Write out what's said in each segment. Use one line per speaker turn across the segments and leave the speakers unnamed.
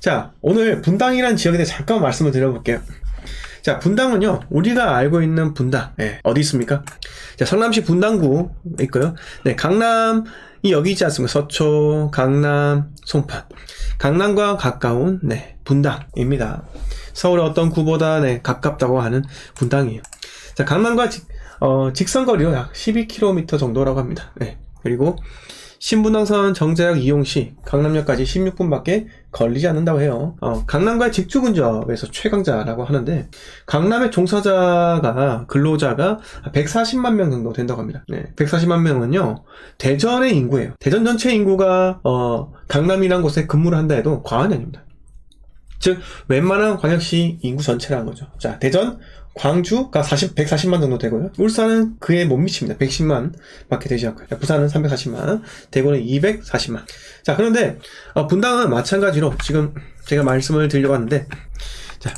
자, 오늘 분당이라는 지역에 대해 잠깐 말씀을 드려볼게요. 자, 분당은요, 우리가 알고 있는 분당, 어디 있습니까? 자, 성남시 분당구 있고요. 네, 강남이 여기 있지 않습니까? 서초, 강남, 송파. 강남과 가까운, 분당입니다. 서울의 어떤 구보다, 가깝다고 하는 분당이에요. 자, 강남과 직선거리로 약 12km 정도라고 합니다. 그리고 신분당선 정자역 이용 시 강남역까지 16분밖에 걸리지 않는다고 해요. 강남과의 직주 근접에서 최강자라고 하는데, 강남의 종사자가, 근로자가 140만 명 정도 된다고 합니다. 140만 명은요, 대전의 인구예요. 대전 전체 인구가 강남이라는 곳에 근무를 한다 해도 과언이 아닙니다. 즉 웬만한 광역시 인구 전체라는 거죠. 자, 대전, 광주가 140만 정도 되고요. 울산은 그에 못 미칩니다. 110만 밖에 되지 않고요. 부산은 340만, 대구는 240만. 자, 그런데 분당은 마찬가지로 지금 제가 말씀을 드리려고 하는데, 자,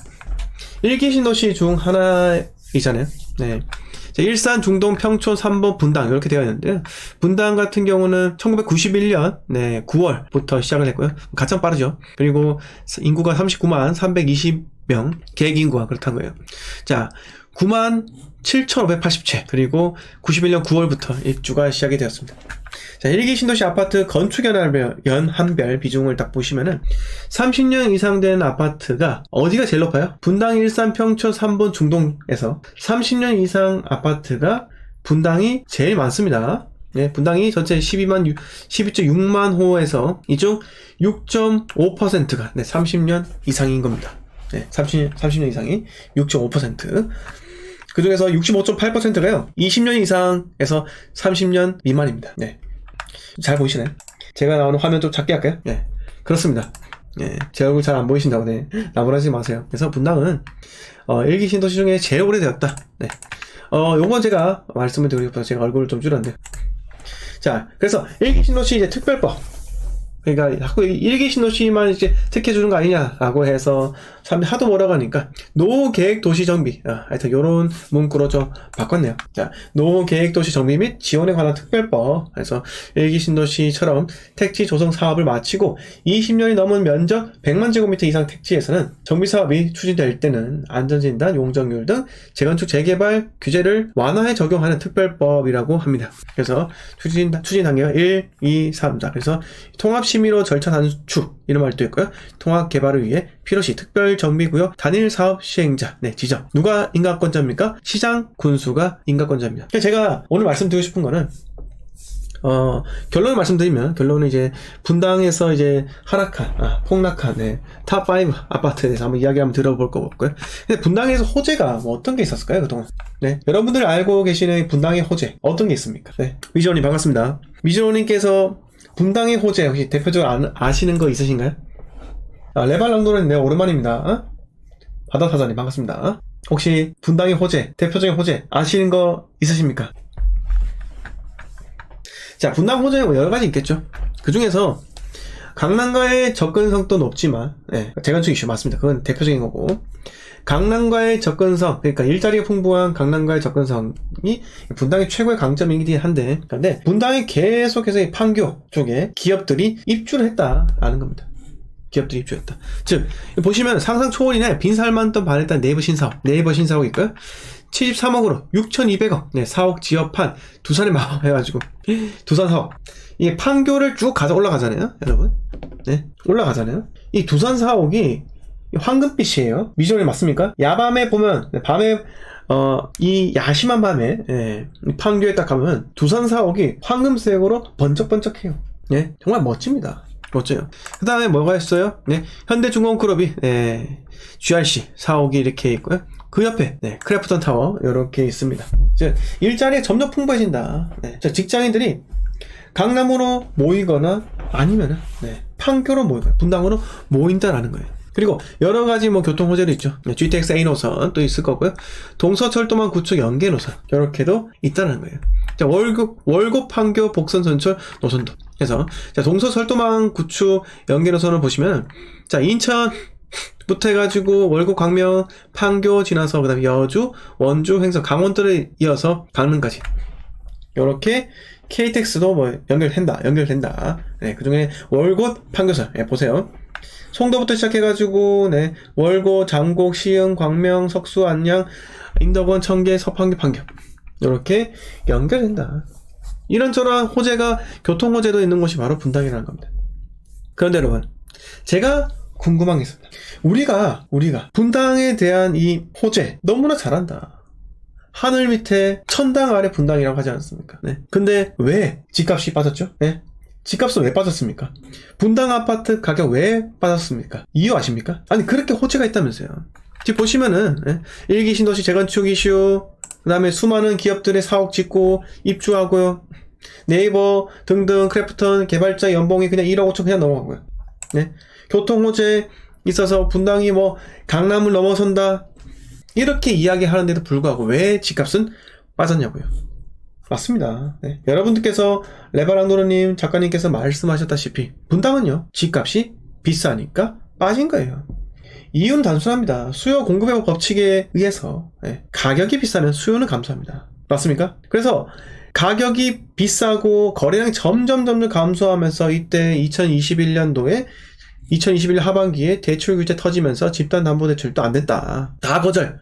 1기 신도시 중 하나이잖아요. 자, 일산, 중동, 평촌, 삼본, 분당 이렇게 되어 있는데요. 분당 같은 경우는 1991년 9월부터 시작을 했고요. 가장 빠르죠. 그리고 인구가 39만 320명, 계획 인구가 그렇다는 거예요. 자, 9만 7,587. 그리고 91년 9월부터 입주가 시작이 되었습니다. 자, 1기 신도시 아파트 건축 연한별 비중을 딱 보시면은 30년 이상 된 아파트가 어디가 제일 높아요? 분당, 일산, 평촌, 삼본, 중동에서 30년 이상 아파트가 분당이 제일 많습니다. 분당이 전체 12.6만 호에서 이중 6.5%가 30년 이상인 겁니다. 30년 이상이 6.5%. 그 중에서 65.8%가요, 20년 이상에서 30년 미만입니다. 잘 보이시나요? 제가 나오는 화면 좀 작게 할까요? 그렇습니다. 제 얼굴 잘 안 보이신다고, 나무라지 마세요. 그래서 분당은, 1기 신도시 중에 제일 오래되었다. 요건 제가 말씀을 드리고, 제가 얼굴을 좀 줄였는데. 자, 그래서 1기 신도시 이제 특별법. 그러니까 자꾸 1기 신도시만 이제 특혜주는 거 아니냐라고 해서 사람들이 하도 뭐라고 하니까 노후계획 도시 정비, 하여튼 요런 문구로 좀 바꿨네요. 자, 노후계획 도시 정비 및 지원에 관한 특별법. 그래서 1기 신도시처럼 택지 조성 사업을 마치고 20년이 넘은 면적 100만 제곱미터 이상 택지에서는 정비 사업이 추진될 때는 안전진단, 용적률 등 재건축 재개발 규제를 완화해 적용하는 특별법이라고 합니다. 그래서 추진 단계가 1, 2, 3다. 그래서 통합 심의로 절차 단축 이런 말도 있고요. 통합 개발을 위해 필요시 특별정비구역 단일 사업 시행자 지정. 누가 인가권자입니까? 시장 군수가 인가권자입니다. 제가 오늘 말씀드리고 싶은 거는 결론을 말씀드리면, 결론은 이제 분당에서 이제 폭락한 탑5 아파트에 대해서 한번 이야기 한번 들어볼 거고요. 근데 분당에서 호재가 뭐 어떤 게 있었을까요, 그동안? 여러분들 알고 계시는 분당의 호재 어떤 게 있습니까? 미즈로님 반갑습니다. 미즈로님께서 분당의 호재 혹시 대표적으로 아시는 거 있으신가요? 레발랑도는 오랜만입니다. 바다사자님 반갑습니다. 혹시 분당의 호재, 대표적인 호재 아시는 거 있으십니까? 자, 분당 호재는 여러가지 있겠죠. 그 중에서 강남과의 접근성도 높지만, 재건축 이슈 맞습니다. 그건 대표적인 거고, 강남과의 접근성, 그러니까 일자리가 풍부한 강남과의 접근성이 분당의 최고의 강점이긴 한데, 근데 분당에 계속해서 이 판교 쪽에 기업들이 입주를 했다라는 겁니다. 기업들이 입주했다. 즉, 보시면 상상 초월이네. 빈살만던 반했던 네이버 신사옥 있고요. 73억으로 6,200억, 4억 지역판, 두산에 막 해가지고, 두산 사업. 이게 판교를 쭉 올라가잖아요, 여러분. 올라가잖아요. 이 두산 사옥이 황금빛이에요. 미전이 맞습니까? 야밤에 보면, 밤에, 이 야심한 밤에, 판교에 딱 가면, 두산 사옥이 황금색으로 번쩍번쩍해요. 정말 멋집니다. 멋져요. 그 다음에 뭐가 있어요? 현대중공그룹이, GRC 사옥이 이렇게 있고요. 그 옆에, 크래프톤 타워, 이렇게 있습니다. 즉, 일자리에 점점 풍부해진다. 직장인들이 강남으로 모이거나, 아니면은, 판교로 모이거나, 분당으로 모인다라는 거예요. 그리고 여러 가지 교통 호재도 있죠. GTX A 노선 또 있을 거고요. 동서철도망 구축 연계 노선 이렇게도 있다는 거예요. 자, 월곡 판교 복선 전철 노선도. 그래서 자, 동서철도망 구축 연계 노선을 보시면, 자, 인천부터 해가지고 월곡, 광명, 판교 지나서 그다음에 여주, 원주, 횡성, 강원도를 이어서 강릉까지. 요렇게 KTX도 연결된다. 그 중에 월곡 판교선 보세요. 송도부터 시작해가지고, 네, 월고, 장곡, 시흥, 광명, 석수, 안양, 인덕원, 청계, 서판교, 판교. 이렇게 연결된다. 이런저런 호재가, 교통호재도 있는 곳이 바로 분당이라는 겁니다. 그런데 여러분, 제가 궁금한 게 있습니다. 우리가 분당에 대한 이 호재 너무나 잘한다. 하늘 밑에 천당 아래 분당이라고 하지 않습니까? 네. 근데 왜 집값이 빠졌죠? 네. 집값은 왜 빠졌습니까? 분당 아파트 가격 왜 빠졌습니까? 이유 아십니까? 아니 그렇게 호재가 있다면서요. 지금 보시면은 일기 신도시 재건축 이슈, 그 다음에 수많은 기업들의 사옥 짓고 입주하고요. 네이버 등등 크래프톤 개발자 연봉이 그냥 1억 5천 그냥 넘어가고요. 네. 교통 호재 있어서 분당이 뭐 강남을 넘어선다 이렇게 이야기하는데도 불구하고 왜 집값은 빠졌냐고요. 맞습니다. 네. 여러분들께서 레바랑도르님 작가님께서 말씀하셨다시피 분당은요 집값이 비싸니까 빠진 거예요. 이유는 단순합니다. 수요 공급의 법칙에 의해서 가격이 비싸면 수요는 감소합니다. 맞습니까? 그래서 가격이 비싸고 거래량이 점점 감소하면서 이때 2021년도에 2021년 하반기에 대출 규제 터지면서 집단담보대출도 안 됐다. 다 거절.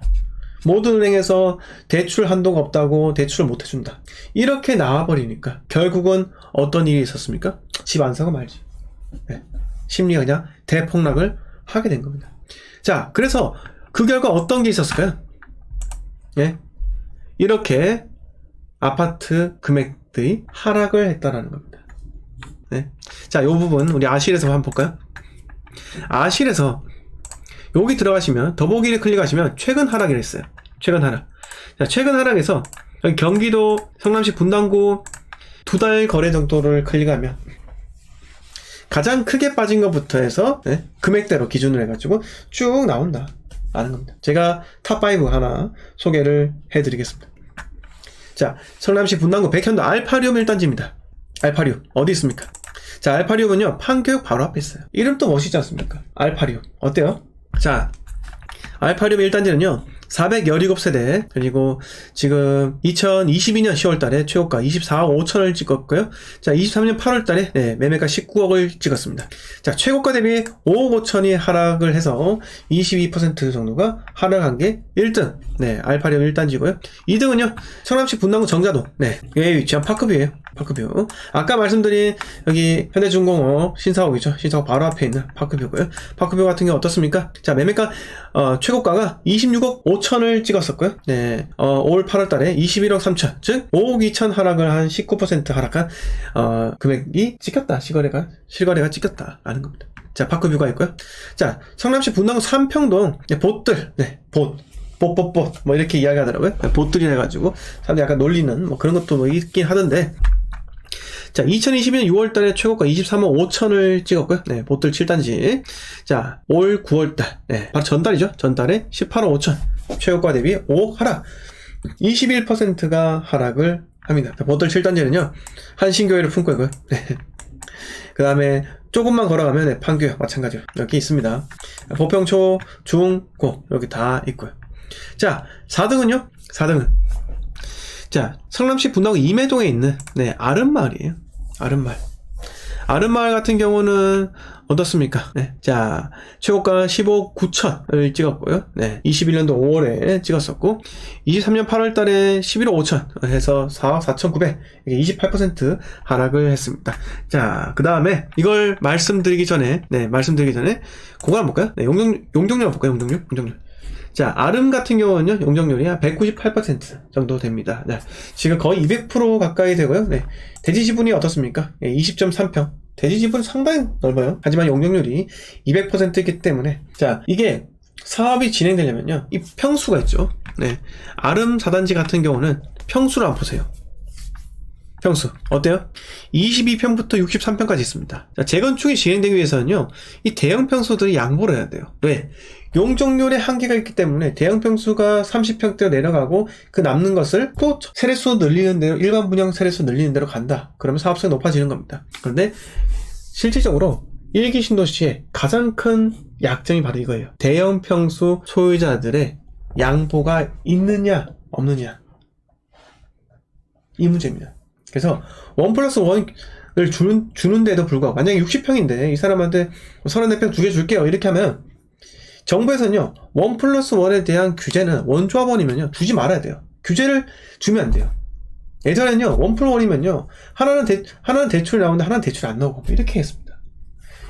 모든 은행에서 대출 한도가 없다고 대출을 못 해준다. 이렇게 나와버리니까 결국은 어떤 일이 있었습니까? 집 안 사고 말지. 네. 심리가 그냥 대폭락을 하게 된 겁니다. 자, 그래서 그 결과 어떤 게 있었을까요? 예? 이렇게 아파트 금액들이 하락을 했다라는 겁니다. 네. 자, 이 부분 우리 아실에서 한번 볼까요? 아실에서 여기 들어가시면 더보기를 클릭하시면 최근 하락을 했어요. 최근 하락. 자, 최근 하락에서 여기 경기도 성남시 분당구 2달 거래 정도를 클릭하면 가장 크게 빠진 것부터 해서 금액대로 기준을 해가지고 쭉 나온다 라는 겁니다. 제가 탑5 하나 소개를 해드리겠습니다. 자, 성남시 분당구 백현도 알파리움 1단지입니다. 알파리움 어디 있습니까? 자, 알파리움은요 판교역 바로 앞에 있어요. 이름도 멋있지 않습니까? 알파리움 어때요? 자, 알파리움 1단지는요 417세대 그리고 지금 2022년 10월달에 최고가 24억 5천을 찍었고요. 자, 23년 8월달에 매매가 19억을 찍었습니다. 자, 최고가 대비 5억 5천이 하락을 해서 22% 정도가 하락한 게 1등 알파리움 1단지고요. 2등은요 성남시 분당구 정자동 여기 위치한 파크뷰예요. 파크뷰. 아까 말씀드린 여기 현대중공업 신사옥이죠. 신사옥 바로 앞에 있는 파크뷰고요. 파크뷰 같은 경우 어떻습니까? 자, 매매가 최고가가 26억 5천을 찍었었고요. 올 8월달에 21억 3천, 즉 5억 2천 하락을 한 19% 하락한 금액이 찍혔다. 실거래가 찍혔다라는 겁니다. 자, 파크뷰가 있고요. 자, 성남시 분당구 삼평동 봇들, 봇 뭐 이렇게 이야기하더라고요. 봇들이라 해가지고 사람들이 약간 놀리는 뭐 그런 것도 뭐 있긴 하던데. 자, 2022년 6월달에 최고가 23억 5천을 찍었고요. 봇들 7단지. 자, 올 9월달, 바로 전달이죠. 전달에 18억 5천, 최고가 대비 5억 하락, 21%가 하락을 합니다. 봇들 7단지는요 한신교회를 품고 있고요. 그 다음에 조금만 걸어가면 판교역 마찬가지로 여기 있습니다. 보평초, 중, 고 여기 다 있고요. 자, 4등은요? 4등은 자, 성남시 분당구 임해동에 있는 아름마을이에요. 아름마을 같은 경우는 어떻습니까? 자, 최고가 15억 9천을 찍었고요. 21년도 5월에 찍었었고 23년 8월달에 11억 5천 해서 4억 4천9백 이게 28% 하락을 했습니다. 자, 그 다음에 이걸 말씀드리기 전에 그거 한번 볼까요? 용적률 한번 볼까요? 용적률. 자, 아름 같은 경우는요 용적률이 한 198% 정도 됩니다. 지금 거의 200% 가까이 되고요. 대지 지분이 어떻습니까? 20.3평. 대지 지분 상당히 넓어요. 하지만 용적률이 200%이기 때문에 자, 이게 사업이 진행되려면요 이 평수가 있죠. 아름 4단지 같은 경우는 평수를 한번 보세요. 평수 어때요? 22평부터 63평까지 있습니다. 자, 재건축이 진행되기 위해서는요 이 대형 평수들이 양보를 해야 돼요. 왜? 용적률에 한계가 있기 때문에 대형 평수가 30평대로 내려가고 그 남는 것을 또 세례수 늘리는 대로 일반 분양 세례수 늘리는 대로 간다. 그러면 사업성이 높아지는 겁니다. 그런데 실질적으로 일기 신도시의 가장 큰 약점이 바로 이거예요. 대형 평수 소유자들의 양보가 있느냐 없느냐 이 문제입니다. 그래서 1+1 주는데도 불구하고, 만약에 60평인데 이 사람한테 34평 2개 줄게요 이렇게 하면 정부에서는요 1+1에 대한 규제는 원조합원이면요 주지 말아야 돼요. 규제를 주면 안 돼요. 예전에는요 1+1이면요 하나는 대출이 나오는데 하나는 대출이 안 나오고 이렇게 했습니다.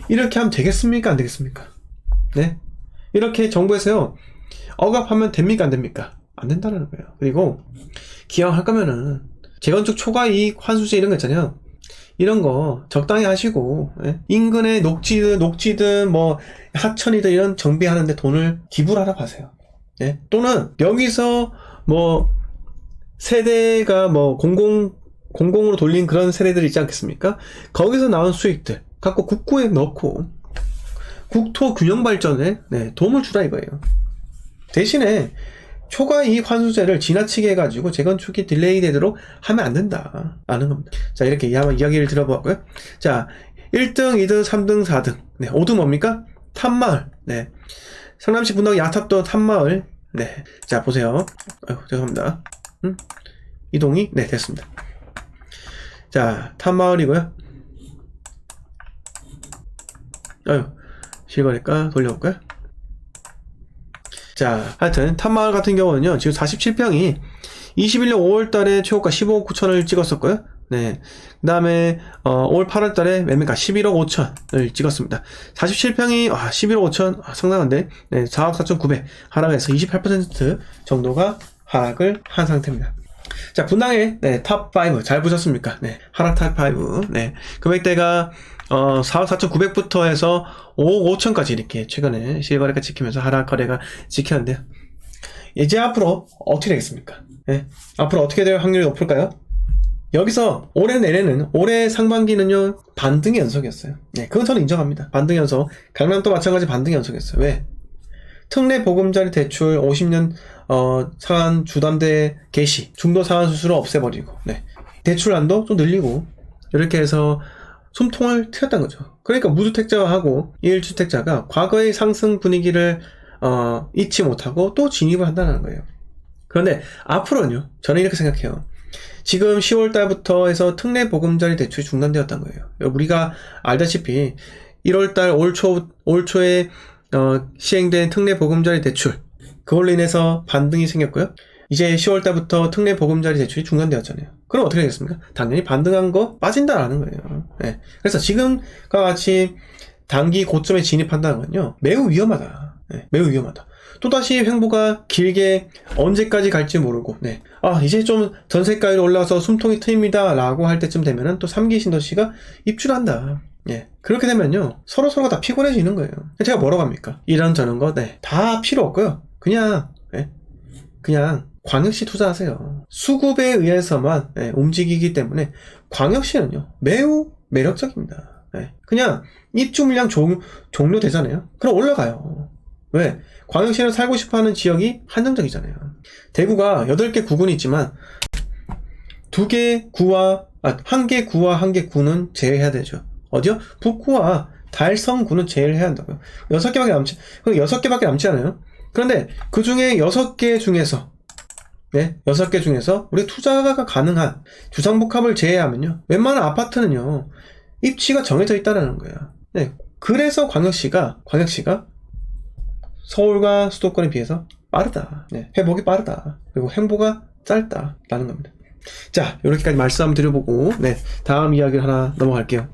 이렇게 하면 되겠습니까 안 되겠습니까? 네, 이렇게 정부에서요 억압하면 됩니까 안 됩니까? 안 된다는 거예요. 그리고 기왕 할 거면은 재건축 초과이익 환수제 이런 거 있잖아요. 이런 거 적당히 하시고, 예? 인근에 녹지든 뭐 하천이든 이런 정비하는데 돈을 기부를 하라고 하세요. 예? 또는 여기서 뭐 세대가 뭐 공공으로 돌린 그런 세대들 있지 않겠습니까? 거기서 나온 수익들 갖고 국고에 넣고 국토 균형 발전에 도움을 주라 이거예요. 대신에 초과이익 환수제를 지나치게 해가지고 재건축이 딜레이 되도록 하면 안 된다라는 겁니다. 자, 이렇게 이야기를 들어보았고요. 자, 1등, 2등, 3등, 4등. 네, 5등 뭡니까? 탑마을. 네. 성남시 분당 야탑도 탑마을. 네. 자, 보세요. 아이고, 죄송합니다. 이동이? 네, 됐습니다. 자, 탑마을이고요. 아유, 실거래가 돌려볼까요? 자, 하여튼 탑마을 같은 경우는요 지금 47평이 21년 5월달에 최고가 15억 9천을 찍었었고요. 네, 그 다음에 5월 8월달에 매매가 11억 5천을 찍었습니다. 47평이 11억 5천 상당한데, 네, 4억 4천9백 하락해서 28% 정도가 하락을 한 상태입니다. 자, 분당의 탑5 잘 보셨습니까? 네, 하락 탑5. 네, 금액대가 4억 4천9백부터 해서 5억 5천까지 이렇게 최근에 실거래가 찍히면서 하락 거래가 찍혔는데요. 이제 앞으로 어떻게 되겠습니까? 네, 앞으로 어떻게 될 확률이 높을까요? 여기서 올해 내내는 올해 상반기는요 반등 연속이었어요. 네, 그건 저는 인정합니다. 반등 연속. 강남도 마찬가지 반등 연속이었어요. 왜? 특례 보금자리 대출 50년 상한 주담대 개시, 중도 상한 수수료 없애버리고, 네, 대출한도 좀 늘리고 이렇게 해서 숨통을 트였던 거죠. 그러니까 무주택자하고 1주택자가 과거의 상승 분위기를 잊지 못하고 또 진입을 한다는 거예요. 그런데 앞으로는요, 저는 이렇게 생각해요. 지금 10월달부터 해서 특례 보금자리 대출이 중단되었던 거예요. 우리가 알다시피 1월달 올 초에 시행된 특례 보금자리 대출, 그걸로 인해서 반등이 생겼고요. 이제 10월달부터 특례 보금자리 대출이 중단되었잖아요. 그럼 어떻게 되겠습니까? 당연히 반등한 거 빠진다라는 거예요. 네. 그래서 지금과 같이 단기 고점에 진입한다는 건요 매우 위험하다. 네, 매우 위험하다. 또다시 횡보가 길게 언제까지 갈지 모르고, 네, 이제 좀 전세가율이 올라서 숨통이 트입니다 라고 할 때쯤 되면은 또 3기 신도시가 입주한다. 예, 그렇게 되면요 서로가 다 피곤해지는 거예요. 제가 뭐라고 합니까? 이런저런 거 다 필요 없고요, 그냥 광역시 투자하세요. 수급에 의해서만 움직이기 때문에 광역시는요 매우 매력적입니다. 그냥 입주 물량 종료되잖아요. 그럼 올라가요. 왜? 광역시는 살고 싶어하는 지역이 한정적이잖아요. 대구가 8개 구군이 있지만 1개 구와 1개 구는 제외해야 되죠. 어디요? 북구와 달성구는 제외해야 한다고요. 6개밖에 남지 않아요. 그런데 그 중에 6개 중에서, 네, 6개 중에서 우리 투자가 가능한 주상복합을 제외하면요 웬만한 아파트는요 입지가 정해져 있다는 거예요. 네, 그래서 광역시가 서울과 수도권에 비해서 빠르다. 네, 회복이 빠르다. 그리고 횡보가 짧다라는 겁니다. 자, 이렇게까지 말씀 한번 드려보고, 네, 다음 이야기를 하나 넘어갈게요.